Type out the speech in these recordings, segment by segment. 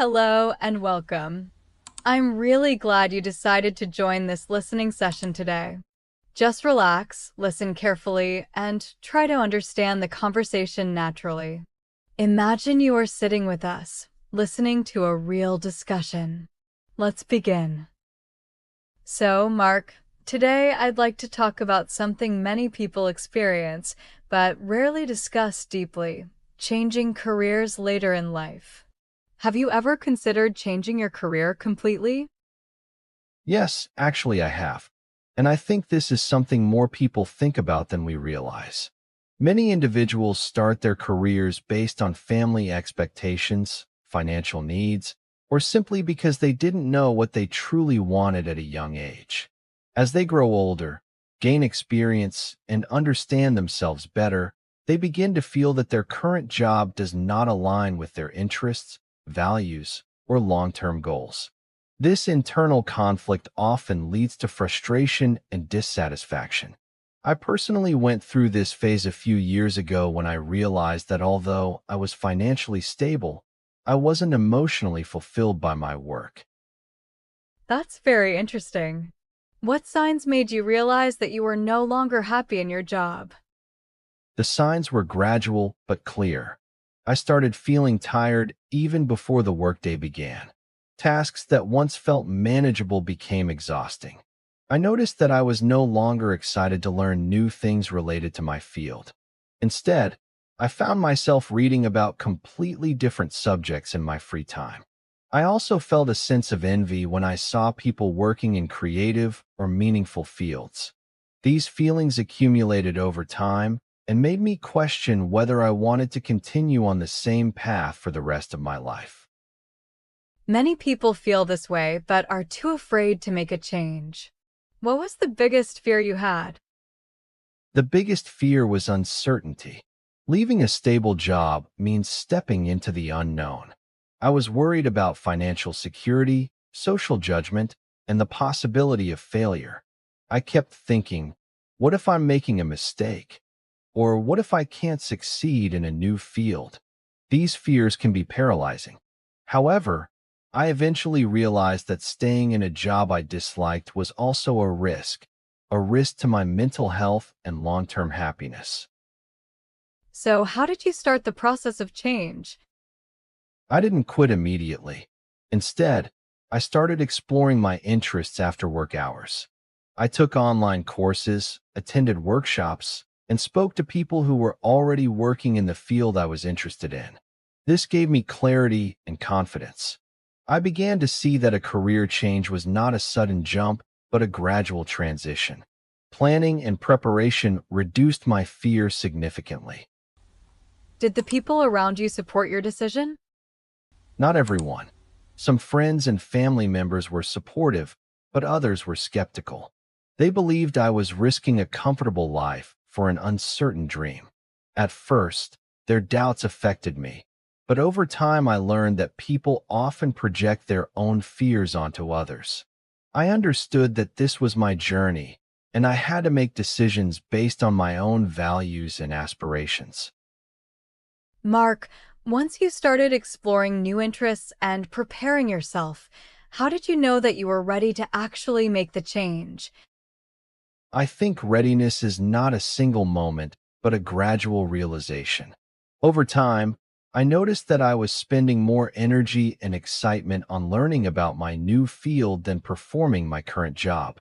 Hello and welcome. I'm really glad you decided to join this listening session today. Just relax, listen carefully, and try to understand the conversation naturally. Imagine you are sitting with us, listening to a real discussion. Let's begin. So, Mark, today I'd like to talk about something many people experience, but rarely discuss deeply: changing careers later in life. Have you ever considered changing your career completely? Yes, actually, I have. And I think this is something more people think about than we realize. Many individuals start their careers based on family expectations, financial needs, or simply because they didn't know what they truly wanted at a young age. As they grow older, gain experience, and understand themselves better, they begin to feel that their current job does not align with their interests, values, or long-term goals. This internal conflict often leads to frustration and dissatisfaction. I personally went through this phase a few years ago when I realized that although I was financially stable, I wasn't emotionally fulfilled by my work. That's very interesting. What signs made you realize that you were no longer happy in your job? The signs were gradual but clear. I started feeling tired even before the workday began. Tasks that once felt manageable became exhausting. I noticed that I was no longer excited to learn new things related to my field. Instead, I found myself reading about completely different subjects in my free time. I also felt a sense of envy when I saw people working in creative or meaningful fields. These feelings accumulated over time and made me question whether I wanted to continue on the same path for the rest of my life. Many people feel this way but are too afraid to make a change. What was the biggest fear you had? The biggest fear was uncertainty. Leaving a stable job means stepping into the unknown. I was worried about financial security, social judgment, and the possibility of failure. I kept thinking, what if I'm making a mistake? Or what if I can't succeed in a new field? These fears can be paralyzing. However, I eventually realized that staying in a job I disliked was also a risk to my mental health and long-term happiness. So, how did you start the process of change? I didn't quit immediately. Instead, I started exploring my interests after work hours. I took online courses, attended workshops, and spoke to people who were already working in the field I was interested in. This gave me clarity and confidence. I began to see that a career change was not a sudden jump, but a gradual transition. Planning and preparation reduced my fear significantly. Did the people around you support your decision? Not everyone. Some friends and family members were supportive, but others were skeptical. They believed I was risking a comfortable life for an uncertain dream. At first, their doubts affected me, but over time I learned that people often project their own fears onto others. I understood that this was my journey, and I had to make decisions based on my own values and aspirations. Mark, once you started exploring new interests and preparing yourself, how did you know that you were ready to actually make the change? I think readiness is not a single moment, but a gradual realization. Over time, I noticed that I was spending more energy and excitement on learning about my new field than performing my current job.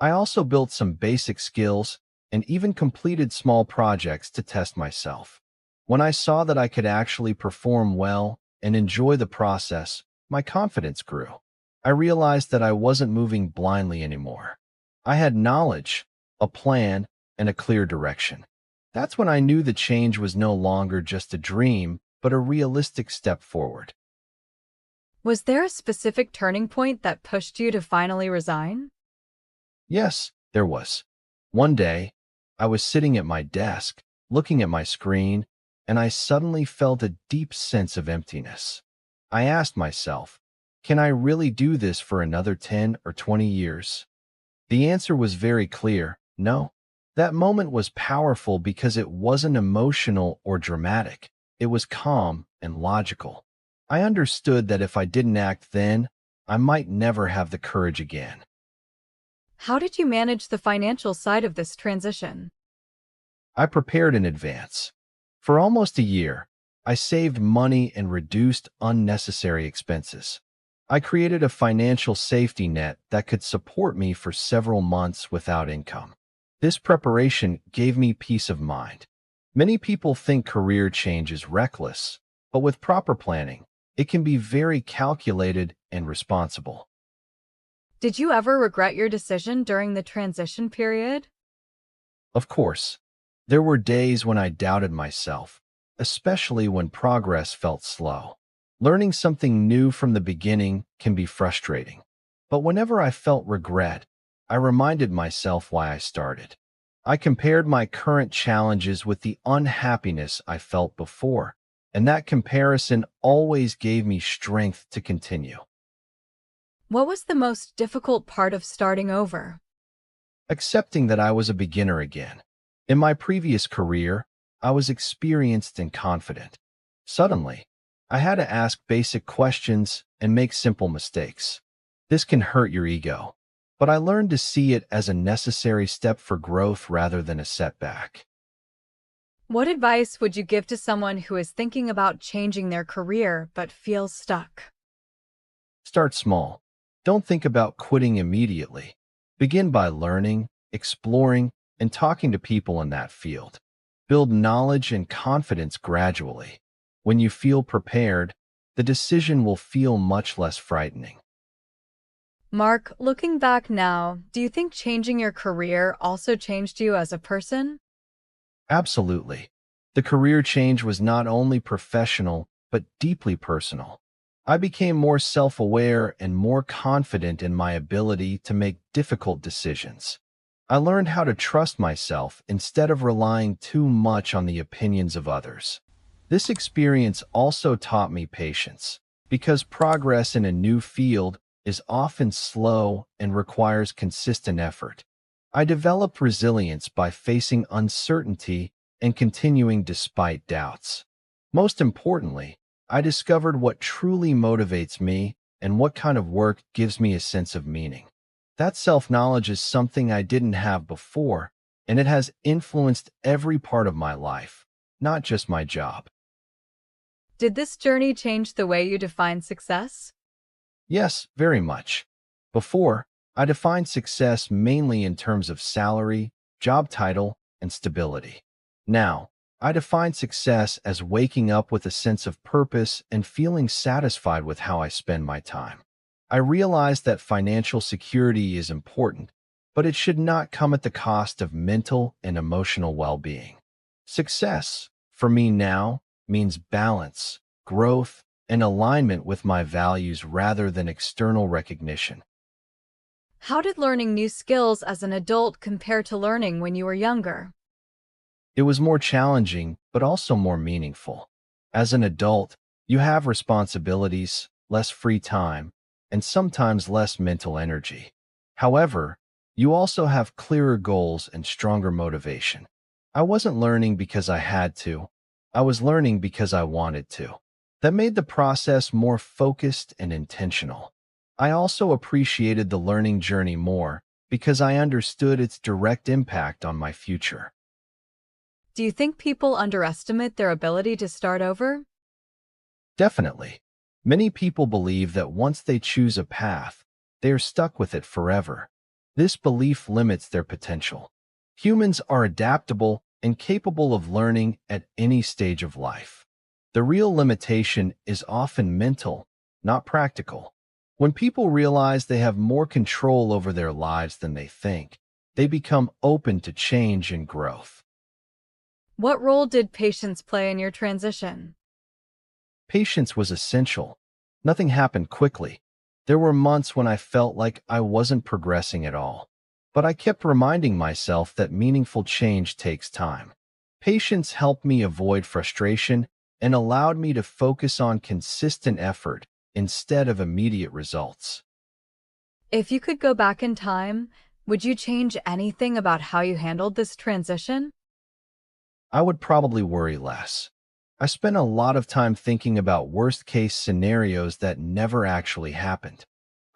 I also built some basic skills and even completed small projects to test myself. When I saw that I could actually perform well and enjoy the process, my confidence grew. I realized that I wasn't moving blindly anymore. I had knowledge, a plan, and a clear direction. That's when I knew the change was no longer just a dream, but a realistic step forward. Was there a specific turning point that pushed you to finally resign? Yes, there was. One day, I was sitting at my desk, looking at my screen, and I suddenly felt a deep sense of emptiness. I asked myself, can I really do this for another 10 or 20 years? The answer was very clear: no. That moment was powerful because it wasn't emotional or dramatic. It was calm and logical. I understood that if I didn't act then, I might never have the courage again. How did you manage the financial side of this transition? I prepared in advance. For almost a year, I saved money and reduced unnecessary expenses. I created a financial safety net that could support me for several months without income. This preparation gave me peace of mind. Many people think career change is reckless, but with proper planning, it can be very calculated and responsible. Did you ever regret your decision during the transition period? Of course, there were days when I doubted myself, especially when progress felt slow. Learning something new from the beginning can be frustrating, but whenever I felt regret, I reminded myself why I started. I compared my current challenges with the unhappiness I felt before, and that comparison always gave me strength to continue. What was the most difficult part of starting over? Accepting that I was a beginner again. In my previous career, I was experienced and confident. Suddenly, I had to ask basic questions and make simple mistakes. This can hurt your ego, but I learned to see it as a necessary step for growth rather than a setback. What advice would you give to someone who is thinking about changing their career but feels stuck? Start small. Don't think about quitting immediately. Begin by learning, exploring, and talking to people in that field. Build knowledge and confidence gradually. When you feel prepared, the decision will feel much less frightening. Mark, looking back now, do you think changing your career also changed you as a person? Absolutely. The career change was not only professional, but deeply personal. I became more self-aware and more confident in my ability to make difficult decisions. I learned how to trust myself instead of relying too much on the opinions of others. This experience also taught me patience, because progress in a new field is often slow and requires consistent effort. I developed resilience by facing uncertainty and continuing despite doubts. Most importantly, I discovered what truly motivates me and what kind of work gives me a sense of meaning. That self-knowledge is something I didn't have before, and it has influenced every part of my life, not just my job. Did this journey change the way you define success? Yes, very much. Before, I defined success mainly in terms of salary, job title, and stability. Now, I define success as waking up with a sense of purpose and feeling satisfied with how I spend my time. I realize that financial security is important, but it should not come at the cost of mental and emotional well-being. Success, for me now, means balance, growth, and alignment with my values rather than external recognition. How did learning new skills as an adult compare to learning when you were younger? It was more challenging, but also more meaningful. As an adult, you have responsibilities, less free time, and sometimes less mental energy. However, you also have clearer goals and stronger motivation. I wasn't learning because I had to. I was learning because I wanted to. That made the process more focused and intentional. I also appreciated the learning journey more because I understood its direct impact on my future. Do you think people underestimate their ability to start over? Definitely. Many people believe that once they choose a path, they are stuck with it forever. This belief limits their potential. Humans are adaptable and capable of learning at any stage of life. The real limitation is often mental, not practical. When people realize they have more control over their lives than they think, they become open to change and growth. What role did patience play in your transition? Patience was essential. Nothing happened quickly. There were months when I felt like I wasn't progressing at all. But I kept reminding myself that meaningful change takes time. Patience helped me avoid frustration and allowed me to focus on consistent effort instead of immediate results. If you could go back in time, would you change anything about how you handled this transition? I would probably worry less. I spent a lot of time thinking about worst-case scenarios that never actually happened.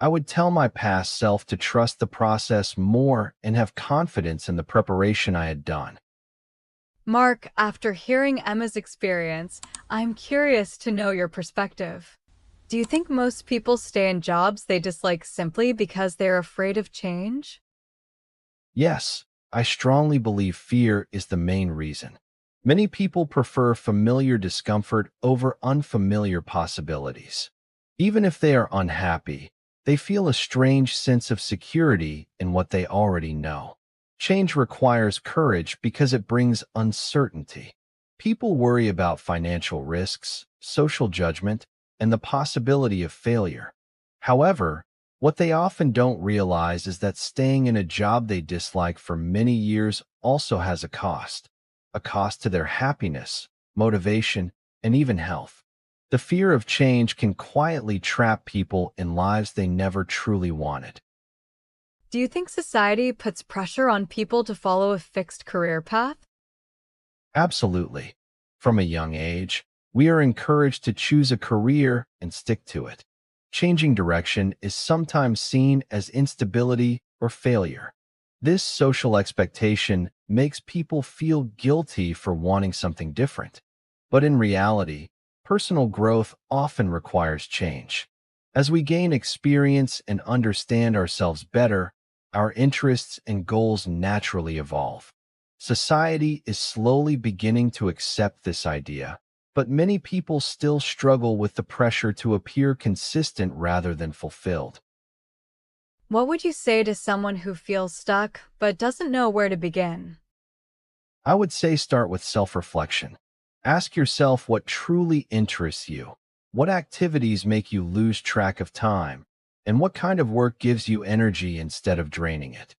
I would tell my past self to trust the process more and have confidence in the preparation I had done. Mark, after hearing Emma's experience, I'm curious to know your perspective. Do you think most people stay in jobs they dislike simply because they're afraid of change? Yes, I strongly believe fear is the main reason. Many people prefer familiar discomfort over unfamiliar possibilities. Even if they are unhappy, they feel a strange sense of security in what they already know. Change requires courage because it brings uncertainty. People worry about financial risks, social judgment, and the possibility of failure. However, what they often don't realize is that staying in a job they dislike for many years also has a cost to their happiness, motivation, and even health. The fear of change can quietly trap people in lives they never truly wanted. Do you think society puts pressure on people to follow a fixed career path? Absolutely. From a young age, we are encouraged to choose a career and stick to it. Changing direction is sometimes seen as instability or failure. This social expectation makes people feel guilty for wanting something different. But in reality, personal growth often requires change. As we gain experience and understand ourselves better, our interests and goals naturally evolve. Society is slowly beginning to accept this idea, but many people still struggle with the pressure to appear consistent rather than fulfilled. What would you say to someone who feels stuck but doesn't know where to begin? I would say start with self-reflection. Ask yourself what truly interests you. What activities make you lose track of time? And what kind of work gives you energy instead of draining it?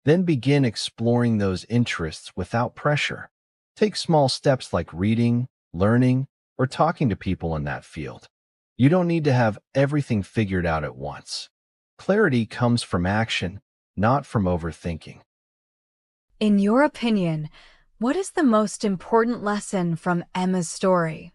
Then begin exploring those interests without pressure. Take small steps like reading, learning, or talking to people in that field. You don't need to have everything figured out at once. Clarity comes from action, not from overthinking. In your opinion, what is the most important lesson from Emma's story?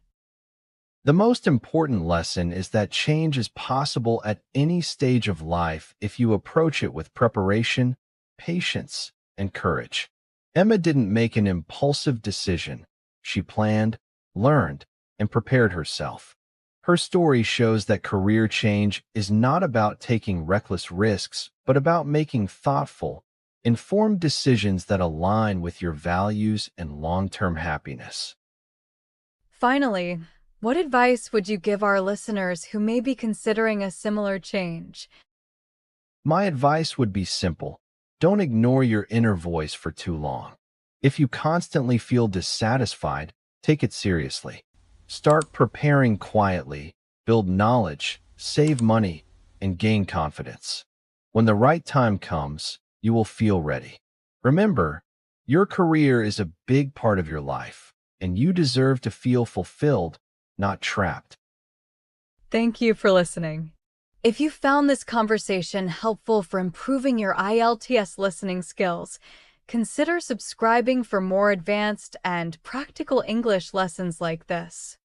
The most important lesson is that change is possible at any stage of life if you approach it with preparation, patience, and courage. Emma didn't make an impulsive decision. She planned, learned, and prepared herself. Her story shows that career change is not about taking reckless risks, but about making thoughtful, informed decisions that align with your values and long-term happiness. Finally, what advice would you give our listeners who may be considering a similar change? My advice would be simple. Don't ignore your inner voice for too long. If you constantly feel dissatisfied, take it seriously. Start preparing quietly, build knowledge, save money, and gain confidence. When the right time comes, you will feel ready. Remember, your career is a big part of your life, and you deserve to feel fulfilled, not trapped. Thank you for listening. If you found this conversation helpful for improving your IELTS listening skills, consider subscribing for more advanced and practical English lessons like this.